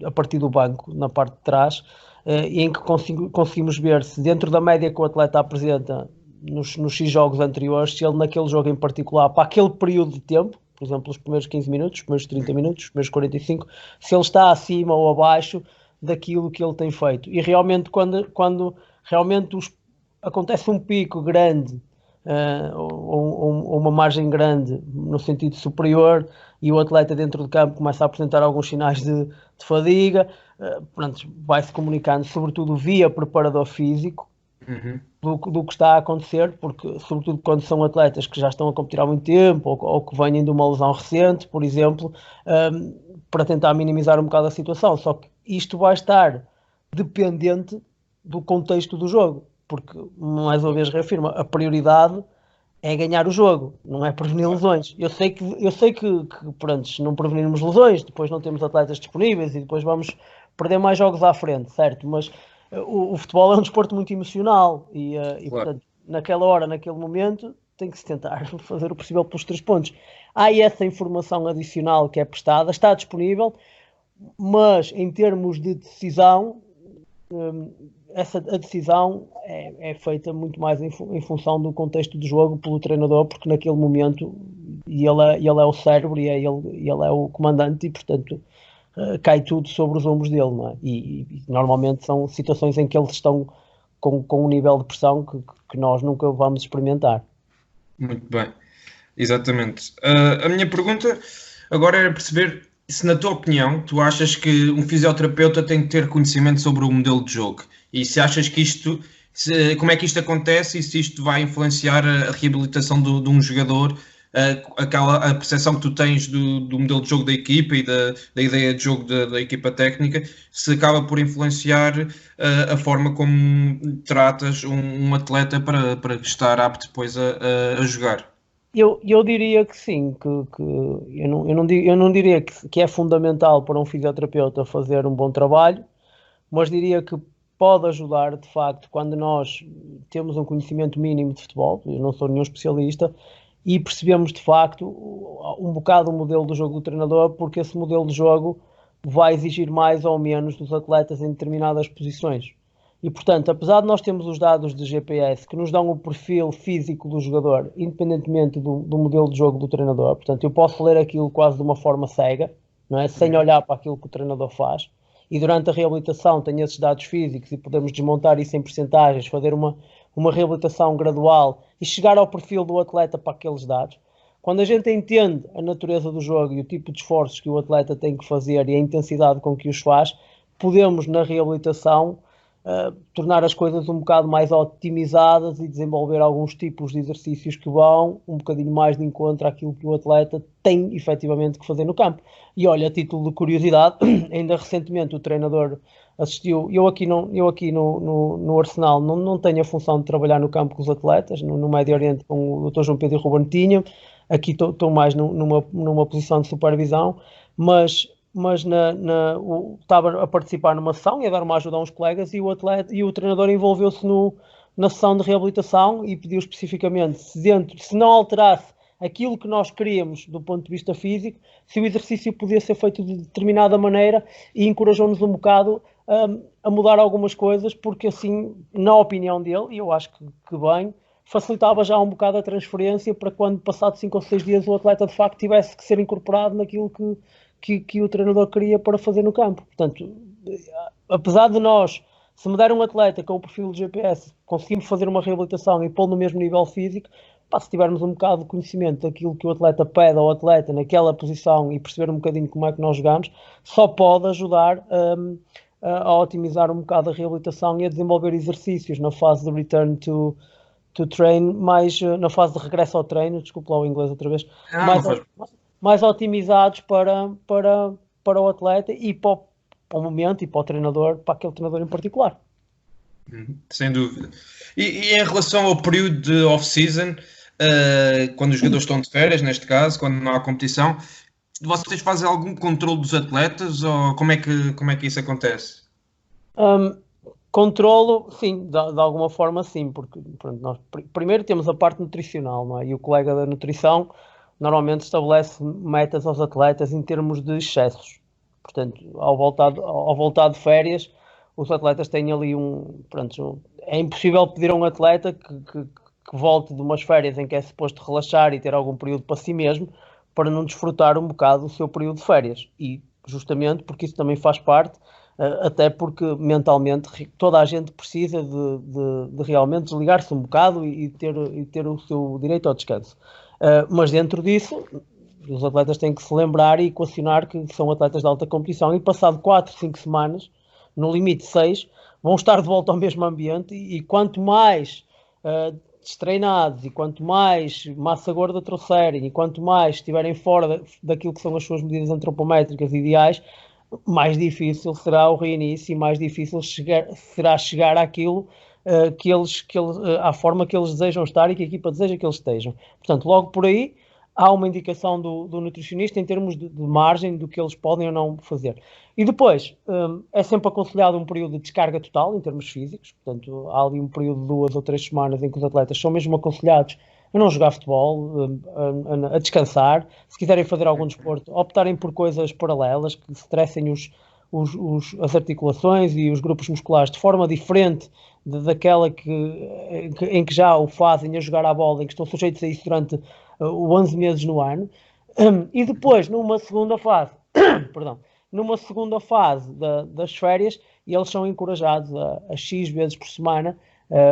a partir do banco, na parte de trás, e em que conseguimos ver se dentro da média que o atleta apresenta nos X jogos anteriores, se ele naquele jogo em particular, para aquele período de tempo, por exemplo, os primeiros 15 minutos, os primeiros 30 minutos, os primeiros 45, se ele está acima ou abaixo daquilo que ele tem feito. E realmente quando realmente acontece um pico grande, ou uma margem grande no sentido superior, e o atleta dentro do campo começa a apresentar alguns sinais de fadiga, vai-se comunicando, sobretudo via preparador físico, do que está a acontecer, porque sobretudo quando são atletas que já estão a competir há muito tempo, ou que vêm de uma lesão recente, por exemplo, para tentar minimizar um bocado a situação. Só que isto vai estar dependente do contexto do jogo, porque, mais uma vez reafirmo, a prioridade é ganhar o jogo, não é prevenir lesões. Eu sei que pronto, se não prevenirmos lesões, depois não temos atletas disponíveis e depois vamos perder mais jogos à frente, certo? Mas o futebol é um desporto muito emocional e portanto, naquela hora, naquele momento, tem que se tentar fazer o possível pelos 3 pontos. Há essa informação adicional que é prestada, está disponível, mas em termos de decisão, a decisão é feita muito mais em função do contexto do jogo pelo treinador, porque naquele momento ele é o cérebro e ele é o comandante e, portanto, cai tudo sobre os ombros dele, não é? E normalmente são situações em que eles estão com um nível de pressão que nós nunca vamos experimentar. Muito bem, exatamente. A minha pergunta agora era perceber se, na tua opinião, tu achas que um fisioterapeuta tem que ter conhecimento sobre o modelo de jogo e se achas que como é que isto acontece e se isto vai influenciar a reabilitação de um jogador, a percepção que tu tens do modelo de jogo da equipa e da ideia de jogo da equipa técnica, se acaba por influenciar a forma como tratas um atleta para estar apto depois a jogar. Eu diria que sim, que eu não diria que é fundamental para um fisioterapeuta fazer um bom trabalho, mas diria que pode ajudar, de facto, quando nós temos um conhecimento mínimo de futebol, eu não sou nenhum especialista, e percebemos, de facto, um bocado o modelo do jogo do treinador, porque esse modelo de jogo vai exigir mais ou menos dos atletas em determinadas posições. E, portanto, apesar de nós termos os dados de GPS que nos dão o perfil físico do jogador, independentemente do modelo de jogo do treinador, portanto, eu posso ler aquilo quase de uma forma cega, não é? Sem olhar para aquilo que o treinador faz, e durante a reabilitação tenho esses dados físicos e podemos desmontar isso em percentagens, fazer uma reabilitação gradual e chegar ao perfil do atleta para aqueles dados. Quando a gente entende a natureza do jogo e o tipo de esforços que o atleta tem que fazer e a intensidade com que os faz, podemos, na reabilitação, tornar as coisas um bocado mais otimizadas e desenvolver alguns tipos de exercícios que vão um bocadinho mais de encontro àquilo que o atleta tem efetivamente que fazer no campo. E olha, a título de curiosidade, ainda recentemente o treinador assistiu, eu aqui no Arsenal não tenho a função de trabalhar no campo com os atletas, no Médio Oriente com o Dr. João Pedro e Ruben tinha, aqui estou mais numa posição de supervisão, mas estava a participar numa sessão e a dar uma ajuda a uns colegas e o treinador envolveu-se na sessão de reabilitação e pediu especificamente se não alterasse aquilo que nós queríamos do ponto de vista físico, se o exercício podia ser feito de determinada maneira e encorajou-nos um bocado a mudar algumas coisas, porque assim, na opinião dele, e eu acho que bem, facilitava já um bocado a transferência para quando, passado 5 ou 6 dias, o atleta de facto tivesse que ser incorporado naquilo que o treinador queria para fazer no campo. Portanto, apesar de nós, se me der um atleta com o perfil de GPS, conseguimos fazer uma reabilitação e pô-lo no mesmo nível físico, se tivermos um bocado de conhecimento daquilo que o atleta pede ao atleta naquela posição e perceber um bocadinho como é que nós jogamos, só pode ajudar a otimizar um bocado a reabilitação e a desenvolver exercícios na fase de return to train, mais na fase de regresso ao treino, desculpa lá o inglês outra vez, mais otimizados para o atleta e para o momento e para o treinador, para aquele treinador em particular. Sem dúvida. E em relação ao período de off-season, quando os jogadores estão de férias, neste caso, quando não há competição, vocês fazem algum controle dos atletas ou como é que isso acontece? Controlo, sim, de alguma forma sim, porque pronto, nós primeiro temos a parte nutricional, não é? E o colega da nutrição normalmente estabelece metas aos atletas em termos de excessos. Portanto, ao voltar de férias, os atletas têm ali é impossível pedir a um atleta que volte de umas férias em que é suposto relaxar e ter algum período para si mesmo, para não desfrutar um bocado do seu período de férias. E justamente porque isso também faz parte, até porque mentalmente toda a gente precisa de realmente desligar-se um bocado e ter o seu direito ao descanso. Mas dentro disso, os atletas têm que se lembrar e equacionar que são atletas de alta competição e passado 4, 5 semanas, no limite 6, vão estar de volta ao mesmo ambiente e quanto mais destreinados e quanto mais massa gorda trouxerem e quanto mais estiverem fora daquilo que são as suas medidas antropométricas ideais, mais difícil será o reinício e mais difícil será chegar àquilo à forma que eles desejam estar e que a equipa deseja que eles estejam. Portanto, logo por aí, há uma indicação do nutricionista em termos de margem do que eles podem ou não fazer. E depois, é sempre aconselhado um período de descarga total, em termos físicos. Portanto, há ali um período de 2 ou 3 semanas em que os atletas são mesmo aconselhados a não jogar futebol, a descansar. Se quiserem fazer algum desporto, optarem por coisas paralelas, que estressem as articulações e os grupos musculares de forma diferente daquela em que já o fazem a jogar à bola, em que estão sujeitos a isso durante 11 meses no ano. E depois, numa segunda fase, das férias, eles são encorajados a X vezes por semana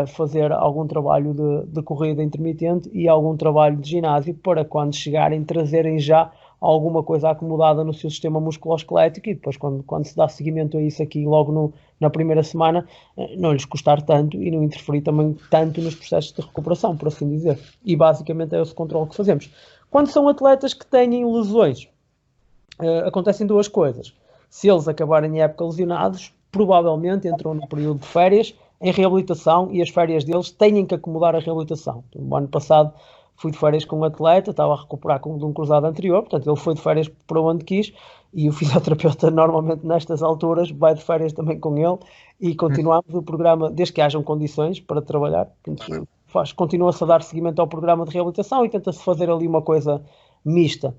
fazer algum trabalho de corrida intermitente e algum trabalho de ginásio, para quando chegarem trazerem já alguma coisa acomodada no seu sistema musculoesquelético, e depois quando se dá seguimento a isso aqui logo na primeira semana, não lhes custar tanto e não interferir também tanto nos processos de recuperação, por assim dizer. E basicamente é esse controle que fazemos. Quando são atletas que têm lesões, acontecem duas coisas. Se eles acabarem a época lesionados, provavelmente entram no período de férias em reabilitação, e as férias deles têm que acomodar a reabilitação. No ano passado fui de férias com um atleta, estava a recuperar de um cruzado anterior, portanto ele foi de férias para onde quis, e o fisioterapeuta normalmente nestas alturas vai de férias também com ele, e continuamos o programa, desde que hajam condições para trabalhar, continua-se a dar seguimento ao programa de reabilitação e tenta-se fazer ali uma coisa mista.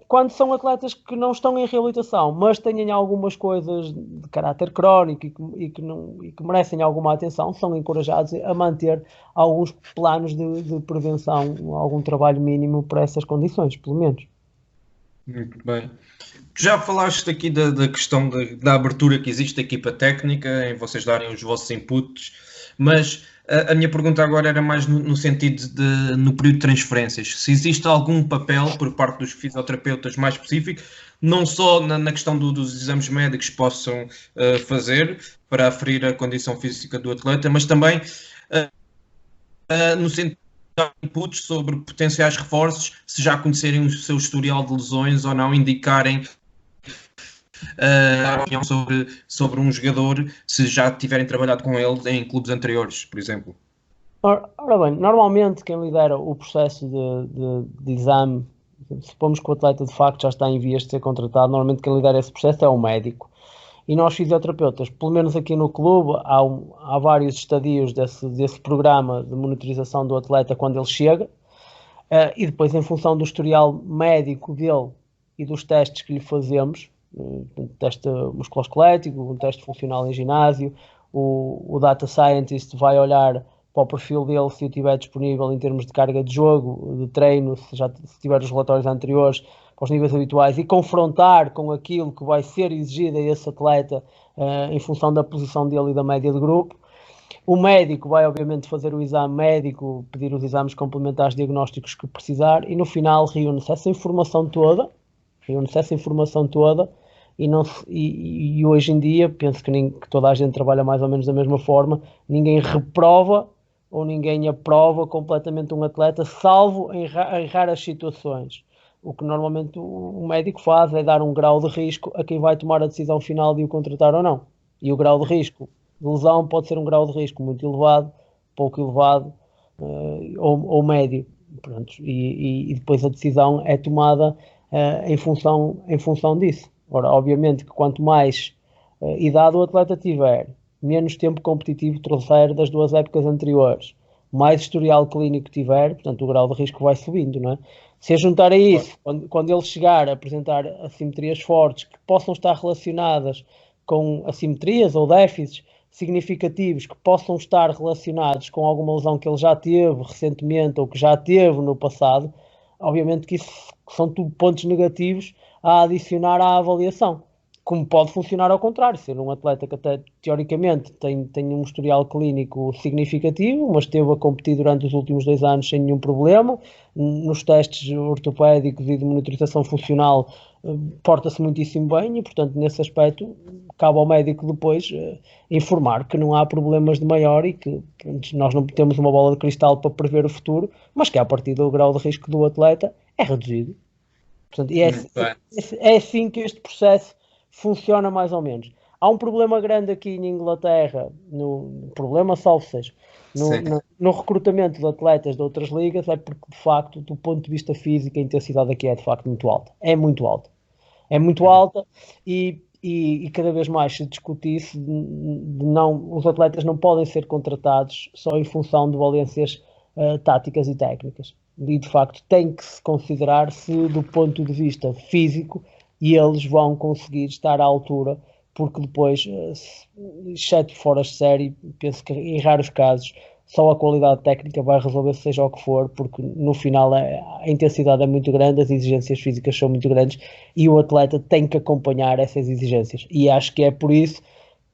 Quando são atletas que não estão em reabilitação, mas têm algumas coisas de caráter crónico e que merecem alguma atenção, são encorajados a manter alguns planos de prevenção, algum trabalho mínimo para essas condições, pelo menos. Muito bem. Já falaste aqui da questão da abertura que existe da equipa técnica, em vocês darem os vossos inputs, mas a minha pergunta agora era mais no sentido no período de transferências. Se existe algum papel por parte dos fisioterapeutas mais específico, não só na questão dos exames médicos que possam fazer para aferir a condição física do atleta, mas também no sentido de dar inputs sobre potenciais reforços, se já conhecerem o seu historial de lesões ou não, indicarem a opinião sobre um jogador, se já tiverem trabalhado com ele em clubes anteriores, por exemplo. Ora bem, normalmente quem lidera o processo de exame, supomos que o atleta de facto já está em vias de ser contratado, normalmente quem lidera esse processo é o médico. E nós fisioterapeutas, pelo menos aqui no clube, há vários estadios desse programa de monitorização do atleta quando ele chega, e depois em função do historial médico dele e dos testes que lhe fazemos, um teste musculoesquelético, um teste funcional em ginásio, o data scientist vai olhar para o perfil dele, se o tiver disponível em termos de carga de jogo, de treino, se tiver os relatórios anteriores para os níveis habituais, e confrontar com aquilo que vai ser exigido a esse atleta em função da posição dele e da média de grupo. O médico vai obviamente fazer o exame médico, pedir os exames complementares diagnósticos que precisar, e no final reúne-se essa informação toda, e hoje em dia, penso que toda a gente trabalha mais ou menos da mesma forma, ninguém reprova ou ninguém aprova completamente um atleta, salvo em raras situações. O que normalmente o médico faz é dar um grau de risco a quem vai tomar a decisão final de o contratar ou não. E o grau de risco de lesão pode ser um grau de risco muito elevado, pouco elevado ou médio. Pronto. E depois a decisão é tomada em função disso. Ora, obviamente que quanto mais idade o atleta tiver, menos tempo competitivo trouxer das 2 épocas anteriores, mais historial clínico tiver, portanto o grau de risco vai subindo, não é? Se a juntar a isso, quando ele chegar a apresentar assimetrias fortes que possam estar relacionadas com assimetrias ou déficits significativos que possam estar relacionados com alguma lesão que ele já teve recentemente ou que já teve no passado, obviamente que isso são tudo pontos negativos a adicionar à avaliação. Como pode funcionar ao contrário, ser um atleta que até teoricamente tem um historial clínico significativo, mas esteve a competir durante os últimos 2 anos sem nenhum problema, nos testes ortopédicos e de monitorização funcional porta-se muitíssimo bem, e portanto nesse aspecto cabe ao médico depois informar que não há problemas de maior e que nós não temos uma bola de cristal para prever o futuro, mas que a partir do grau de risco do atleta é reduzido. Portanto, é assim que este processo funciona mais ou menos. há um problema grande aqui em Inglaterra, problema salvo seja, no recrutamento de atletas de outras ligas, é porque de facto, do ponto de vista físico, a intensidade aqui é de facto muito alta. É muito alta. É muito alta e cada vez mais se discute isso, os atletas não podem ser contratados só em função de valências táticas e técnicas. E de facto tem que se considerar se do ponto de vista físico e eles vão conseguir estar à altura, porque depois, exceto fora de série, penso que em raros casos só a qualidade técnica vai resolver seja o que for, porque no final a intensidade é muito grande, as exigências físicas são muito grandes e o atleta tem que acompanhar essas exigências. E acho que é por isso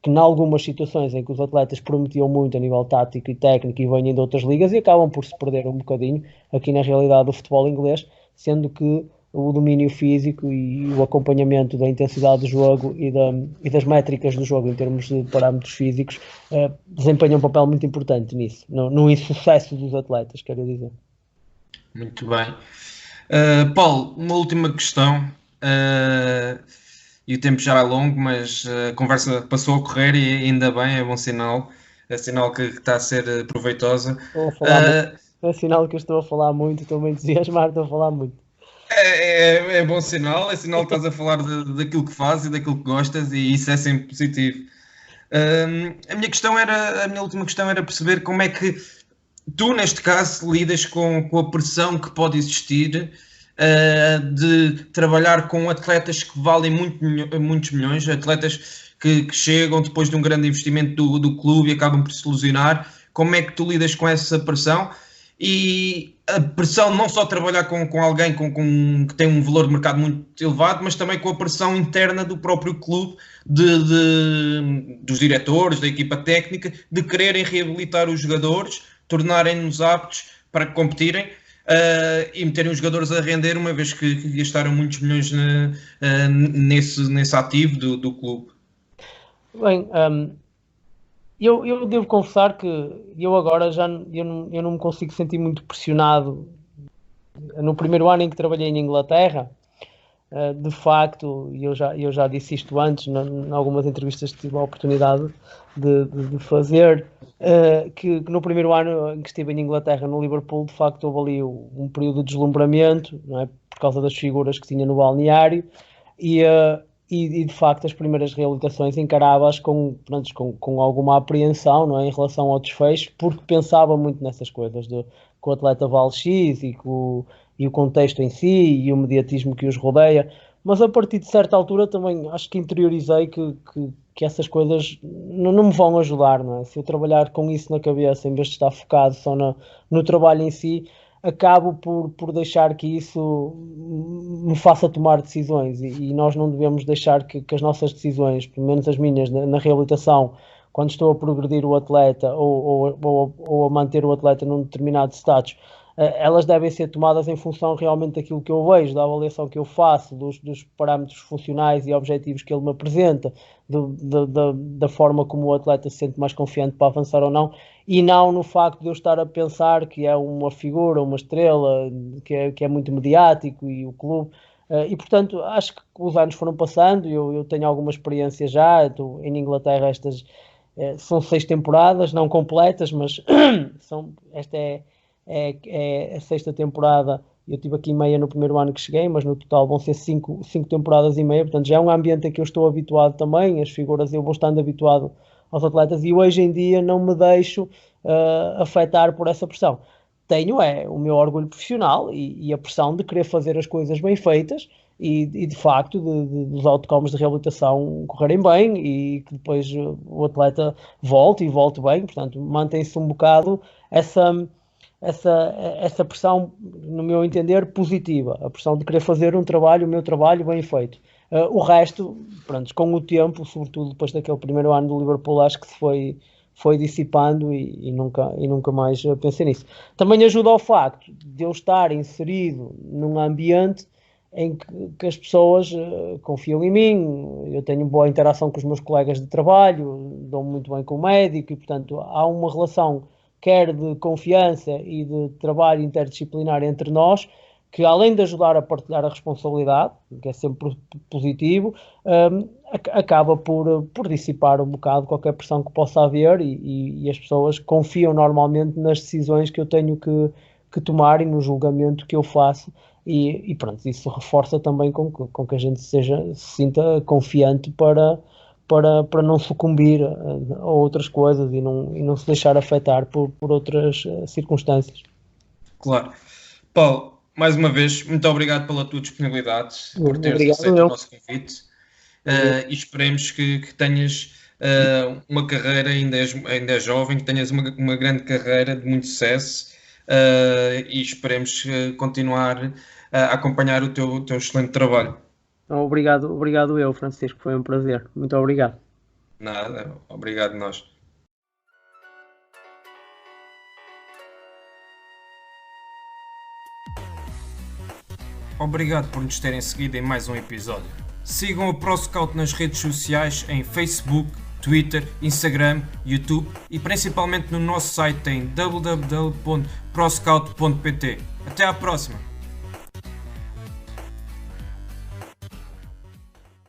que em algumas situações em que os atletas prometiam muito a nível tático e técnico e vêm de outras ligas e acabam por se perder um bocadinho aqui na realidade do futebol inglês, sendo que o domínio físico e o acompanhamento da intensidade do jogo e das métricas do jogo em termos de parâmetros físicos desempenham um papel muito importante nisso, no insucesso dos atletas, quero dizer. Muito bem. Paulo, uma última questão, e o tempo já é longo, mas a conversa passou a correr e ainda bem, é bom sinal, é sinal que está a ser proveitosa. É sinal que eu estou a falar muito, estou-me a entusiasmar, estou a falar muito. É bom sinal, é sinal que estás a falar daquilo que fazes e daquilo que gostas e isso é sempre positivo. A minha última questão era perceber como é que tu, neste caso, lidas com a pressão que pode existir de trabalhar com atletas que valem muitos milhões, atletas que chegam depois de um grande investimento do clube e acabam por se ilusionar. Como é que tu lidas com essa pressão? E a pressão não só trabalhar com alguém que tem um valor de mercado muito elevado, mas também com a pressão interna do próprio clube, dos diretores, da equipa técnica, de quererem reabilitar os jogadores, tornarem-nos aptos para competirem e meterem os jogadores a render, uma vez que gastaram muitos milhões nesse ativo do clube. Bem, eu devo confessar que eu agora eu não me consigo sentir muito pressionado. No primeiro ano em que trabalhei em Inglaterra, de facto, e eu já disse isto antes, em algumas entrevistas que tive a oportunidade de fazer, que no primeiro ano em que estive em Inglaterra, no Liverpool, de facto houve ali um período de deslumbramento, não é? Por causa das figuras que tinha no balneário, e de facto as primeiras reabilitações encarava-as com alguma apreensão, não é, em relação ao desfecho, porque pensava muito nessas coisas, que o atleta vale X e o contexto em si e o mediatismo que os rodeia, mas a partir de certa altura também acho que interiorizei que essas coisas não me vão ajudar, não é? Se eu trabalhar com isso na cabeça em vez de estar focado só no trabalho em si, acabo por deixar que isso me faça tomar decisões e nós não devemos deixar que as nossas decisões, pelo menos as minhas, na reabilitação, quando estou a progredir o atleta ou a manter o atleta num determinado status, elas devem ser tomadas em função realmente daquilo que eu vejo, da avaliação que eu faço, dos parâmetros funcionais e objetivos que ele me apresenta, da forma como o atleta se sente mais confiante para avançar ou não, e não no facto de eu estar a pensar que é uma figura, uma estrela, que é muito mediático e o clube. E portanto acho que os anos foram passando, eu tenho alguma experiência já, estou em Inglaterra, estas são 6 temporadas, não completas, mas esta é a 6ª temporada. Eu tive aqui meia no primeiro ano que cheguei, mas no total vão ser 5 temporadas e meia, portanto já é um ambiente em que eu estou habituado também, as figuras eu vou estando habituado aos atletas e hoje em dia não me deixo afetar por essa pressão. Tenho o meu orgulho profissional e a pressão de querer fazer as coisas bem feitas e de facto dos outcomes de reabilitação correrem bem e que depois o atleta volte bem, portanto mantém-se um bocado essa pressão, no meu entender, positiva, a pressão de querer fazer o meu trabalho bem feito. O resto, pronto, com o tempo, sobretudo depois daquele primeiro ano do Liverpool, acho que se foi dissipando e nunca mais pensei nisso. Também ajuda ao facto de eu estar inserido num ambiente em que as pessoas confiam em mim, eu tenho boa interação com os meus colegas de trabalho, dou-me muito bem com o médico e, portanto, há uma relação quer de confiança e de trabalho interdisciplinar entre nós, que além de ajudar a partilhar a responsabilidade, que é sempre positivo, acaba por dissipar um bocado qualquer pressão que possa haver e as pessoas confiam normalmente nas decisões que eu tenho que tomar e no julgamento que eu faço e pronto, isso reforça também com que a gente se sinta confiante para não sucumbir a outras coisas e não se deixar afetar por outras circunstâncias. Claro. Paulo, mais uma vez, muito obrigado pela tua disponibilidade, por teres aceito o nosso convite e esperemos que tenhas uma carreira, ainda és jovem, que tenhas uma grande carreira de muito sucesso e esperemos continuar a acompanhar o teu excelente trabalho. Obrigado eu, Francisco, foi um prazer. Muito obrigado. Nada, obrigado nós. Obrigado por nos terem seguido em mais um episódio. Sigam o ProScout nas redes sociais em Facebook, Twitter, Instagram, YouTube e principalmente no nosso site em www.proscout.pt. Até à próxima!